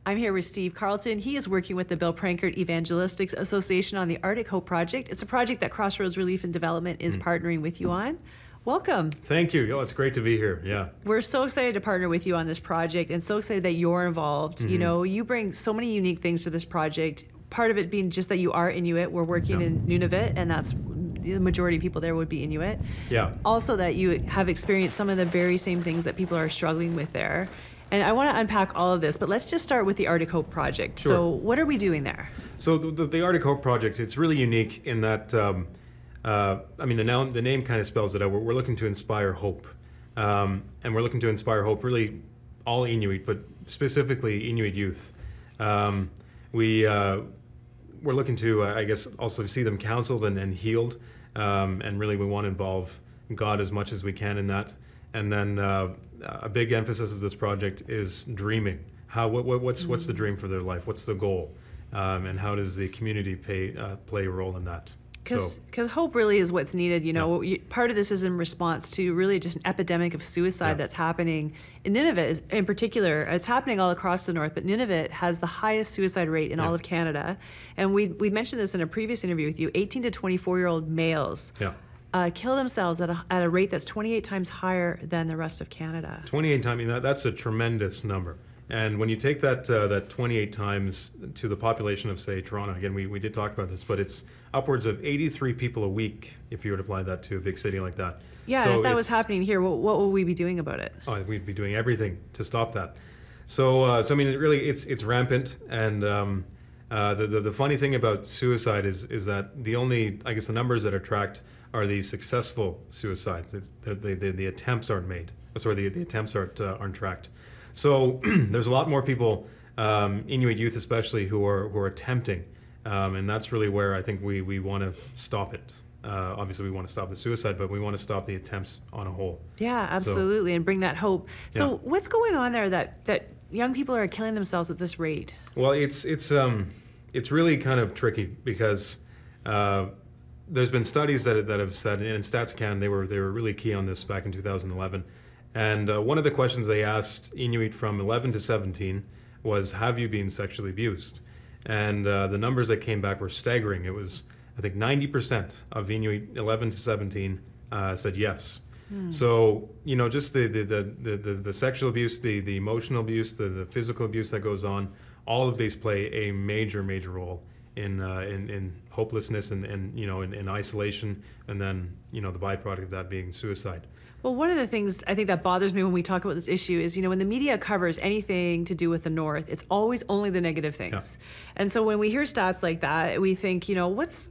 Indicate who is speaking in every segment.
Speaker 1: I'm here with Steve Carlton. He is working with the Bill Prankard Evangelistics Association on the Arctic Hope Project. It's a project that Crossroads Relief and Development is partnering with you on. Welcome.
Speaker 2: Thank you. It's great to be here. Yeah.
Speaker 1: We're so excited to partner with you on this project and so excited that you're involved. You know, you bring so many unique things to this project. Part of it being just that you are Inuit. We're working in Nunavut, and that's the majority of people there would be Inuit.
Speaker 2: Yeah.
Speaker 1: Also that you have experienced some of the very same things that people are struggling with there. And I want to unpack all of this, but let's just start with the Arctic Hope Project.
Speaker 2: Sure.
Speaker 1: So what are we doing there?
Speaker 2: So the Arctic Hope Project, it's really unique in that, I mean, the name kind of spells it out. We're looking to inspire hope. And we're looking to inspire hope, really all Inuit, but specifically Inuit youth. We're looking to, I guess, also see them counseled and healed. And really we want to involve God as much as we can in that. And then a big emphasis of this project is dreaming. What's the dream for their life? What's the goal? And how does the community play a role in that?
Speaker 1: Because hope really is what's needed. You know, part of this is in response to really just an epidemic of suicide that's happening in Nunavut in particular. It's happening all across the north, but Nunavut has the highest suicide rate in all of Canada. And we mentioned this in a previous interview with you. 18 to 24-year-old males kill themselves at a rate that's 28 times higher than the rest of Canada.
Speaker 2: 28 times, I mean, that's a tremendous number. And when you take that 28 times to the population of, say, Toronto, again, we did talk about this, but it's upwards of 83 people a week if you were to apply that to a big city like that.
Speaker 1: Yeah,
Speaker 2: so
Speaker 1: and if that was happening here, what would we be doing about it?
Speaker 2: Oh, we'd be doing everything to stop that. So I mean, it's rampant. And the funny thing about suicide is that the only, I guess, the numbers that are tracked are the successful suicides. The attempts aren't made. Sorry, the attempts aren't tracked. So there's a lot more people, Inuit youth especially, who are attempting, and that's really where I think we want to stop it. Obviously, we want to stop the suicide, but we want to stop the attempts on a whole.
Speaker 1: Yeah, absolutely, and bring that hope. So what's going on there that young people are killing themselves at this rate?
Speaker 2: Well, it's really kind of tricky because there's been studies that have said, and in StatsCan they were really key on this back in 2011. And one of the questions they asked Inuit from 11 to 17 was, have you been sexually abused? And the numbers that came back were staggering. It was, I think, 90% of Inuit 11 to 17 said yes. So, you know, just the sexual abuse, the emotional abuse, the physical abuse that goes on, all of these play a major role in hopelessness and you know, in isolation, and then, you know, the byproduct of that being suicide.
Speaker 1: Well, one of the things I think that bothers me when we talk about this issue is, you know, when the media covers anything to do with the North, it's always only the negative things. And so when we hear stats like that, we think, what's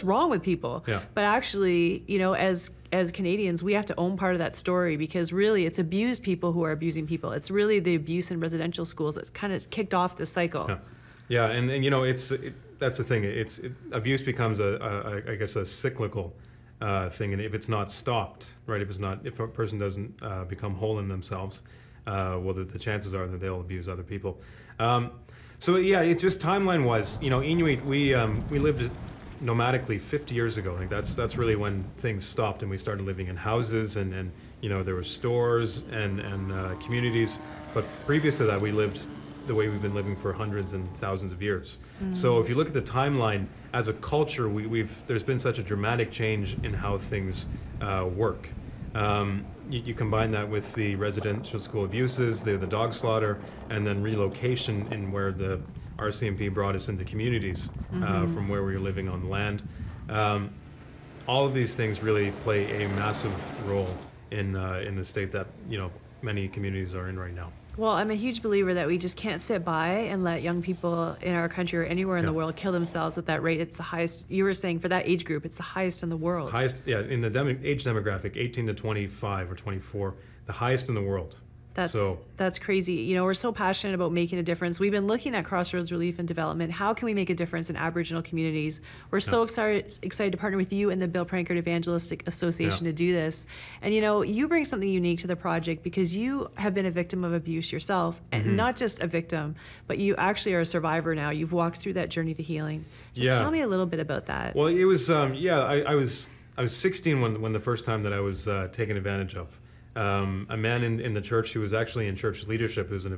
Speaker 1: wrong with people? But actually, you know, as Canadians, we have to own part of that story, because really it's abused people who are abusing people. It's really the abuse in residential schools that's kind of kicked off this cycle.
Speaker 2: Yeah, and you know, that's the thing. Abuse becomes I guess a cyclical thing, and if it's not stopped, right? If a person doesn't become whole in themselves, well, the chances are that they'll abuse other people. So yeah, it just timeline-wise, you know, Inuit, we lived nomadically 50 years ago. I think that's really when things stopped and we started living in houses and you know, there were stores and communities. But previous to that, we lived the way we've been living for hundreds and thousands of years. So if you look at the timeline, as a culture, there's been such a dramatic change in how things work. You combine that with the residential school abuses, the dog slaughter, and then relocation in where the RCMP brought us into communities from where we were living on the land. All of these things really play a massive role in the state that, you know, many communities are in right now.
Speaker 1: Well, I'm a huge believer that we just can't sit by and let young people in our country or anywhere in the world kill themselves at that rate. It's the highest, you were saying, for that age group, it's the highest in the world.
Speaker 2: Highest, yeah, in the age demographic, 18 to 25 or 24, the highest in the world.
Speaker 1: That's crazy. You know, we're so passionate about making a difference. We've been looking at Crossroads Relief and Development. How can we make a difference in Aboriginal communities? We're so excited to partner with you and the Bill Prankard Evangelistic Association to do this. And you know, you bring something unique to the project because you have been a victim of abuse yourself, and not just a victim, but you actually are a survivor now. You've walked through that journey to healing. Just tell me a little bit about that.
Speaker 2: Well, it was I was 16 when the first time that I was taken advantage of. a man in the church who was actually in church leadership, who was an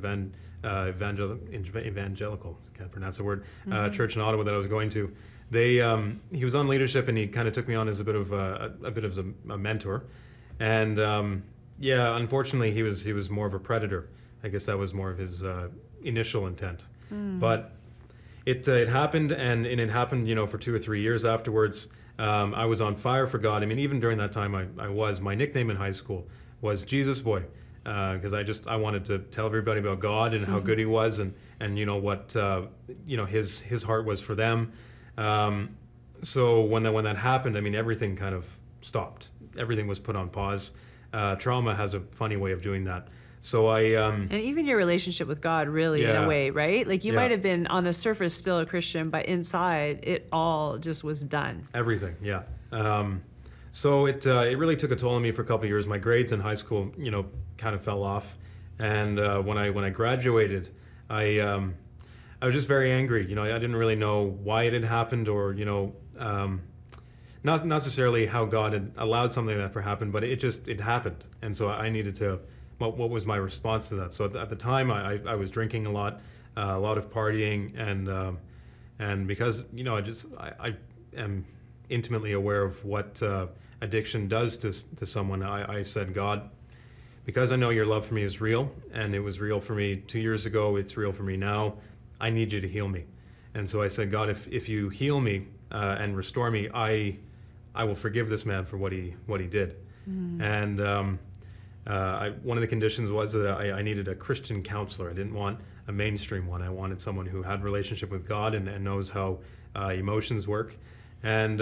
Speaker 2: evangelical, can't pronounce the word, church in Ottawa that I was going to. He was on leadership, and he kind of took me on as a bit of a mentor. And unfortunately, he was more of a predator. I guess that was more of his initial intent. But it happened, and it happened, for 2 or 3 years afterwards. I was on fire for God. I mean, even during that time, I was. My nickname in high school was Jesus Boy, because I wanted to tell everybody about God and how good He was, and what His heart was for them. So when that happened, I mean, everything kind of stopped. Everything was put on pause. Trauma has a funny way of doing that. So
Speaker 1: and even your relationship with God, really, in a way, right? Like you might have been on the surface still a Christian, but inside it all just was done.
Speaker 2: Everything, yeah. So it really took a toll on me for a couple of years. My grades in high school, kind of fell off, and when I graduated, I was just very angry. I didn't really know why it had happened, or not necessarily how God had allowed something like that to happen, but it happened, and so I needed to. What was my response to that? So at the time, I was drinking a lot of partying, and because I am intimately aware of what addiction does to someone. I said, God, because I know Your love for me is real, and it was real for me 2 years ago, it's real for me now. I need You to heal me. And so I said, God, if You heal me and restore me, I will forgive this man for what he did. And one of the conditions was that I needed a Christian counselor. I didn't want a mainstream one. I wanted someone who had a relationship with God and knows how emotions work. And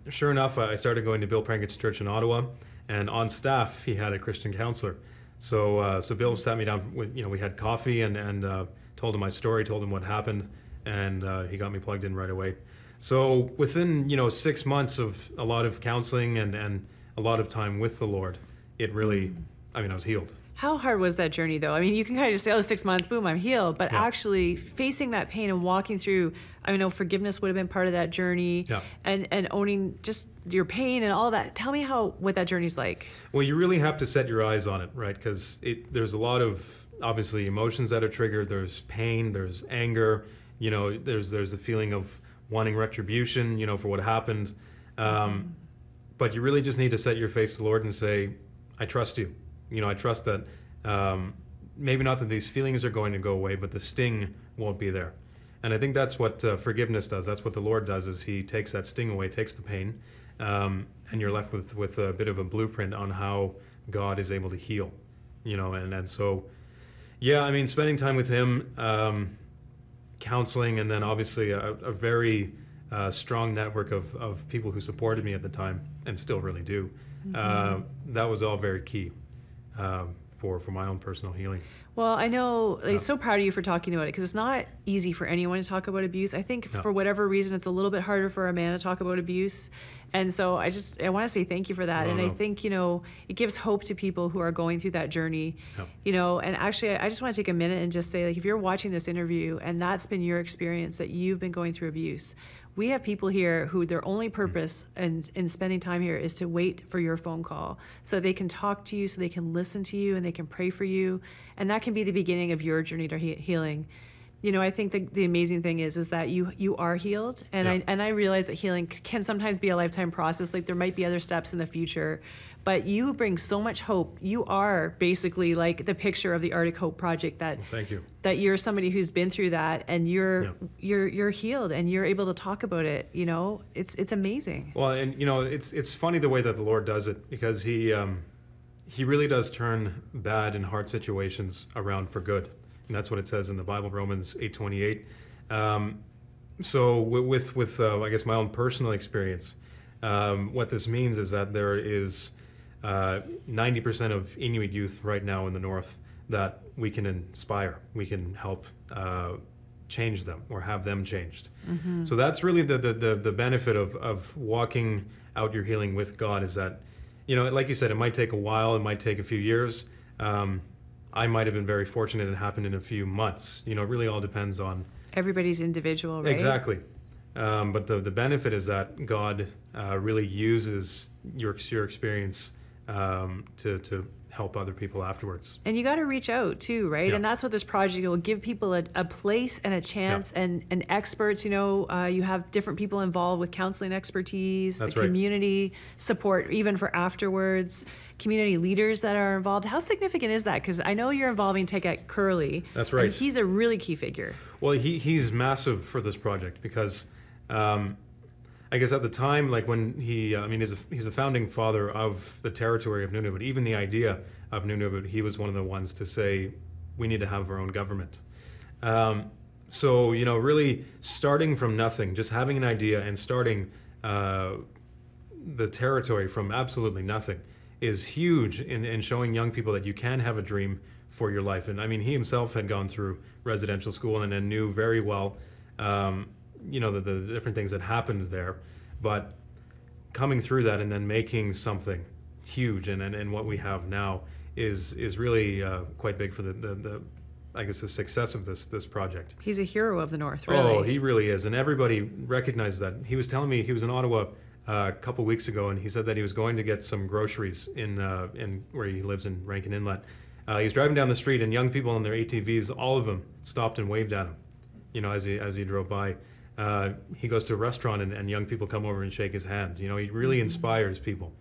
Speaker 2: sure enough, I started going to Bill Prankett's church in Ottawa, and on staff he had a Christian counselor. So Bill sat me down. We had coffee and told him my story, told him what happened, and he got me plugged in right away. So within 6 months of a lot of counseling and a lot of time with the Lord, it really. I was healed.
Speaker 1: How hard was that journey, though? I mean, you can kind of just say, 6 months, boom, I'm healed. But actually facing that pain and walking through, I know forgiveness would have been part of that journey, and owning just your pain and all of that. Tell me what that journey's like.
Speaker 2: Well, you really have to set your eyes on it, right? Because there's a lot of, obviously, emotions that are triggered. There's pain, there's anger, there's the feeling of wanting retribution, for what happened. But you really just need to set your face to the Lord and say, I trust You. I trust that maybe not that these feelings are going to go away, but the sting won't be there. And I think that's what forgiveness does. That's what the Lord does, is He takes that sting away, takes the pain, and you're left with a bit of a blueprint on how God is able to heal. And so, spending time with Him, counseling, and then obviously a very strong network of people who supported me at the time and still really do. That was all very key for my own personal healing.
Speaker 1: Well, I know, so proud of you for talking about it, because it's not easy for anyone to talk about abuse. I think for whatever reason, it's a little bit harder for a man to talk about abuse. And so I want to say thank you for that. I think, it gives hope to people who are going through that journey, and actually, I just want to take a minute and just say, if you're watching this interview and that's been your experience, that you've been going through abuse, we have people here who their only purpose in spending time here is to wait for your phone call so they can talk to you, so they can listen to you, and they can pray for you. And that can be the beginning of your journey to healing. I think the amazing thing is that you are healed. And I realize that healing can sometimes be a lifetime process. Like there might be other steps in the future, but you bring so much hope. You are basically like the picture of the Arctic Hope Project.
Speaker 2: Thank you.
Speaker 1: That you're somebody who's been through that, and you're healed, and you're able to talk about it. It's amazing.
Speaker 2: Well, and it's funny the way that the Lord does it, because He really does turn bad and hard situations around for good, and that's what it says in the Bible, Romans 8:28. So with I guess my own personal experience, what this means is that there is 90% of Inuit youth right now in the north that we can inspire, we can help change them or have them changed. So that's really the benefit of walking out your healing with God, is that, like you said, it might take a while, it might take a few years. I might have been very fortunate it happened in a few months. It really all depends on...
Speaker 1: Everybody's individual, right?
Speaker 2: Exactly. But the benefit is that God really uses your experience to help other people afterwards.
Speaker 1: And you got to reach out too, right?
Speaker 2: Yeah.
Speaker 1: And that's what this project will give people a place and a chance, and experts. You know, you have different people involved with counseling expertise,
Speaker 2: That's
Speaker 1: the
Speaker 2: right.
Speaker 1: community support, even for afterwards, community leaders that are involved. How significant is that? Because I know you're involving Tekat Curley.
Speaker 2: That's right.
Speaker 1: And he's a really key figure.
Speaker 2: Well, he's massive for this project because I guess at the time, like when he's a founding father of the territory of Nunavut. Even the idea of Nunavut, he was one of the ones to say, we need to have our own government. So, you know, really starting from nothing, just having an idea and starting the territory from absolutely nothing is huge in showing young people that you can have a dream for your life. And I mean, he himself had gone through residential school and then knew very well you know, the different things that happened there, but coming through that and then making something huge and what we have now is really quite big for the I guess the success of this project.
Speaker 1: He's a hero of the North, really.
Speaker 2: Oh, he really is, and everybody recognized that. He was telling me he was in Ottawa a couple weeks ago, and he said that he was going to get some groceries in where he lives in Rankin Inlet. He was driving down the street, and young people on their ATVs, all of them stopped and waved at him, you know, as he drove by. He goes to a restaurant and young people come over and shake his hand. You know, he really inspires people.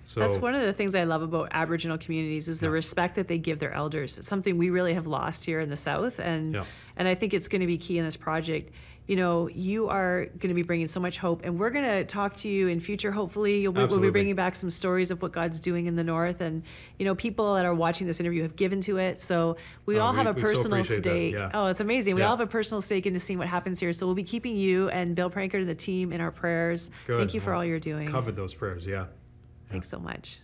Speaker 2: So
Speaker 1: that's one of the things I love about Aboriginal communities is the respect that they give their elders. It's something we really have lost here in the South, and I think it's going to be key in this project. You know, you are going to be bringing so much hope, and we're going to talk to you in future. Hopefully, we'll be bringing back some stories of what God's doing in the North, and you know, people that are watching this interview have given to it. So we all have a personal stake. Oh, it's amazing. We all have a personal stake into seeing what happens here. So we'll be keeping you and Bill Prankard and the team in our prayers.
Speaker 2: Good.
Speaker 1: Thank you for all you're doing.
Speaker 2: Covered those prayers,
Speaker 1: Thanks so much.